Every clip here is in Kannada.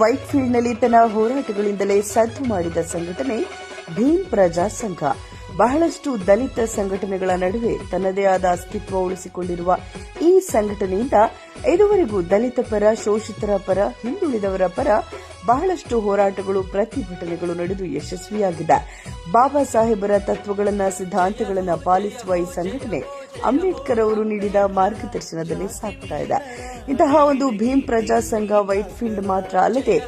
ವೈಟ್ಫೀಲ್ಡ್ನಲ್ಲಿ ತನ್ನ ಹೋರಾಟಗಳಿಂದಲೇ ಸದ್ದು ಮಾಡಿದ ಸಂಘಟನೆ ಭೀಮ್ ಪ್ರಜಾ ಸಂಘ. ಬಹಳಷ್ಟು ದಲಿತ ಸಂಘಟನೆಗಳ ನಡುವೆ ತನ್ನದೇ ಆದ ಅಸ್ತಿತ್ವ ಉಳಿಸಿಕೊಂಡಿರುವ ಈ ಸಂಘಟನೆಯಿಂದ ಇದುವರೆಗೂ ದಲಿತ ಪರ, ಶೋಷಿತರ ಪರ, ಹಿಂದುಳಿದವರ ಪರ ಬಹಳಷ್ಟು ಹೋರಾಟಗಳು, ಪ್ರತಿಭಟನೆಗಳು ನಡೆದು ಯಶಸ್ವಿಯಾಗಿದೆ. ಬಾಬಾ ಸಾಹೇಬರ ತತ್ವಗಳನ್ನು, ಸಿದ್ಧಾಂತಗಳನ್ನು ಪಾಲಿಸುವ ಈ ಸಂಘಟನೆ ಅಂಬೇಡ್ಕರ್ ಅವರು ನೀಡಿದ ಮಾರ್ಗದರ್ಶನದಲ್ಲಿ ಸಾಗ್ತಾ ಇದೆ. ಇಂತಹ ಒಂದು ಭೀಮ್ ಪ್ರಜಾ ಸಂಘ ವೈಟ್ಫೀಲ್ಡ್ ಮಾತ್ರ ಅಲ್ಲದೆ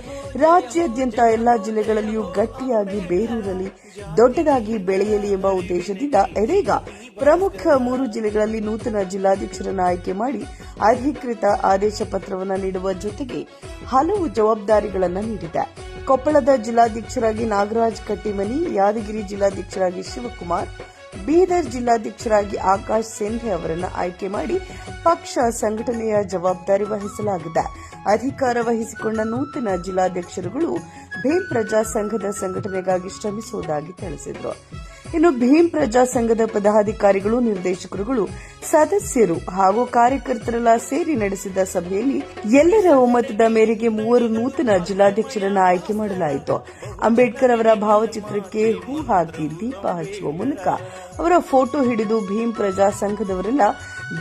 ರಾಜ್ಯಾದ್ಯಂತ ಎಲ್ಲಾ ಜಿಲ್ಲೆಗಳಲ್ಲಿಯೂ ಗಟ್ಟಿಯಾಗಿ ಬೇರೂರಲಿ, ದೊಡ್ಡದಾಗಿ ಬೆಳೆಯಲಿ ಎಂಬ ಉದ್ದೇಶದಿಂದ ಇದೀಗ ಪ್ರಮುಖ 3 ಜಿಲ್ಲೆಗಳಲ್ಲಿ ನೂತನ ಜಿಲ್ಲಾಧ್ಯಕ್ಷರನ್ನು ಆಯ್ಕೆ ಮಾಡಿ ಅಧಿಕೃತ ಆದೇಶ ಪತ್ರವನ್ನು ನೀಡುವ ಜೊತೆಗೆ ಹಲವು ಜವಾಬ್ದಾರಿಗಳನ್ನು ನೀಡಿದೆ. ಕೊಪ್ಪಳದ ಜಿಲ್ಲಾಧ್ಯಕ್ಷರಾಗಿ ನಾಗರಾಜ್ ಕಟ್ಟಿಮನಿ, ಯಾದಗಿರಿ ಜಿಲ್ಲಾಧ್ಯಕ್ಷರಾಗಿ ಶಿವಕುಮಾರ್, ಬೀದರ್ ಜಿಲ್ಲಾಧ್ಯಕ್ಷರಾಗಿ ಆಕಾಶ್ ಸಿಂಧೆ ಅವರನ್ನು ಆಯ್ಕೆ ಮಾಡಿ ಪಕ್ಷ ಸಂಘಟನೆಯ ಜವಾಬ್ದಾರಿ ವಹಿಸಲಾಗಿದೆ. ಅಧಿಕಾರ ವಹಿಸಿಕೊಂಡ ನೂತನ ಜಿಲ್ಲಾಧ್ಯಕ್ಷರುಗಳು ಭೀಮ್ ಪ್ರಜಾ ಸಂಘದ ಸಂಘಟನೆಗಾಗಿ ಶ್ರಮಿಸುವುದಾಗಿ ತಿಳಿಸಿದರು. ಇನ್ನು ಭೀಮ್ ಪ್ರಜಾ ಸಂಘದ ಪದಾಧಿಕಾರಿಗಳು, ನಿರ್ದೇಶಕರುಗಳು, ಸದಸ್ಯರು ಹಾಗೂ ಕಾರ್ಯಕರ್ತರೆಲ್ಲ ಸೇರಿ ನಡೆಸಿದ ಸಭೆಯಲ್ಲಿ ಎಲ್ಲರ ಒಮ್ಮತದ ಮೇರೆಗೆ 3 ನೂತನ ಜಿಲ್ಲಾಧ್ಯಕ್ಷರನ್ನು ಆಯ್ಕೆ ಮಾಡಲಾಯಿತು. ಅಂಬೇಡ್ಕರ್ ಅವರ ಭಾವಚಿತ್ರಕ್ಕೆ ಹೂ ಹಾಕಿ ದೀಪ ಹಚ್ಚುವ ಮೂಲಕ ಅವರ ಫೋಟೋ ಹಿಡಿದು ಭೀಮ್ ಪ್ರಜಾ ಸಂಘದವರೆಲ್ಲ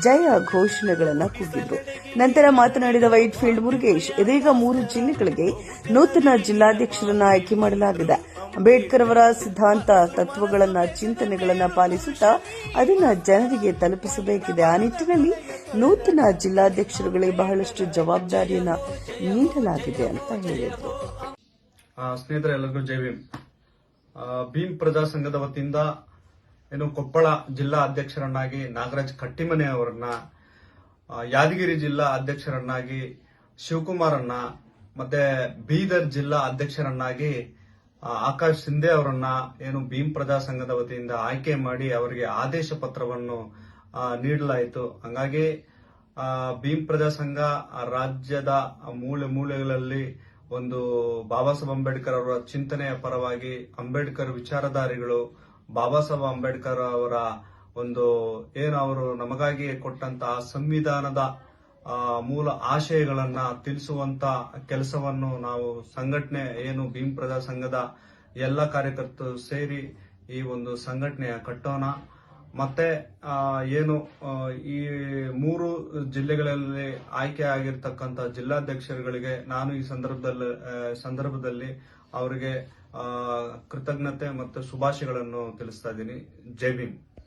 ಜಯ ಘೋಷಣೆಗಳನ್ನು ಕೂಗಿದ್ರು. ನಂತರ ಮಾತನಾಡಿದ ವೈಟ್ಫೀಲ್ಡ್ ಮುರುಗೇಶ್, ಇದೀಗ 3 ಜಿಲ್ಲೆಗಳಿಗೆ ನೂತನ ಜಿಲ್ಲಾಧ್ಯಕ್ಷರನ್ನು ಆಯ್ಕೆ ಮಾಡಲಾಗಿದೆ. ಅಂಬೇಡ್ಕರ್ ಅವರ ಸಿದ್ಧಾಂತ, ತತ್ವಗಳನ್ನು, ಚಿಂತನೆಗಳನ್ನು ಪಾಲಿಸುತ್ತಾ ಅದನ್ನು ಜನರಿಗೆ ತಲುಪಿಸಬೇಕಿದೆ. ಆ ನಿಟ್ಟಿನಲ್ಲಿ ನೂತನ ಜಿಲ್ಲಾಧ್ಯಕ್ಷರುಗಳಿಗೆ ಬಹಳಷ್ಟು ಜವಾಬ್ದಾರಿಯನ್ನು ನೀಡಲಾಗಿದೆ ಅಂತ ಹೇಳಿದರು. ಸ್ನೇಹಿತರೆ, ಎಲ್ಲರಿಗೂ ಜೈ ಭೀಮ್. ಭೀಮ್ ಪ್ರಜಾ ಸಂಘದ ವತಿಯಿಂದ ಕೊಪ್ಪಳ ಜಿಲ್ಲಾ ಅಧ್ಯಕ್ಷರನ್ನಾಗಿ ನಾಗರಾಜ್ ಕಟ್ಟಿಮನೆ ಅವರನ್ನ, ಯಾದಗಿರಿ ಜಿಲ್ಲಾ ಅಧ್ಯಕ್ಷರನ್ನಾಗಿ ಶಿವಕುಮಾರನ್ನ, ಮತ್ತೆ ಬೀದರ್ ಜಿಲ್ಲಾ ಅಧ್ಯಕ್ಷರನ್ನಾಗಿ ಆಕಾಶ್ ಸಿಂಧೆ ಅವರನ್ನ ಭೀಮ್ ಪ್ರಜಾ ಸಂಘದ ವತಿಯಿಂದ ಆಯ್ಕೆ ಮಾಡಿ ಅವರಿಗೆ ಆದೇಶ ಪತ್ರವನ್ನು ನೀಡಲಾಯಿತು. ಹಂಗಾಗಿ ಭೀಮ್ ಪ್ರಜಾ ಸಂಘ ರಾಜ್ಯದ ಮೂಲೆ ಮೂಲೆಗಳಲ್ಲಿ ಒಂದು ಬಾಬಾ ಸಾಹೇಬ್ ಅಂಬೇಡ್ಕರ್ ಅವರ ಚಿಂತನೆಯ ಪರವಾಗಿ, ಅಂಬೇಡ್ಕರ್ ವಿಚಾರಧಾರಿಗಳು, ಬಾಬಾ ಸಾಹೇಬ್ ಅಂಬೇಡ್ಕರ್ ಅವರ ಅವರು ನಮಗಾಗಿ ಕೊಟ್ಟಂತಹ ಸಂವಿಧಾನದ ಮೂಲ ಆಶಯಗಳನ್ನ ತಿಳಿಸುವಂತ ಕೆಲಸವನ್ನು ನಾವು ಸಂಘಟನೆ ಭೀಮ್ ಪ್ರಜಾ ಸಂಘದ ಎಲ್ಲ ಕಾರ್ಯಕರ್ತರು ಸೇರಿ ಈ ಒಂದು ಸಂಘಟನೆಯ ಕಟ್ಟೋಣ. ಮತ್ತೆ ಈ 3 ಜಿಲ್ಲೆಗಳಲ್ಲಿ ಆಯ್ಕೆ ಆಗಿರ್ತಕ್ಕಂಥ ಜಿಲ್ಲಾಧ್ಯಕ್ಷರುಗಳಿಗೆ ನಾನು ಈ ಸಂದರ್ಭದಲ್ಲಿ ಅವರಿಗೆ ಕೃತಜ್ಞತೆ ಮತ್ತು ಶುಭಾಶಯಗಳನ್ನು ತಿಳಿಸ್ತಾ ಇದ್ದೀನಿ. ಜೈ ಭೀಮ್.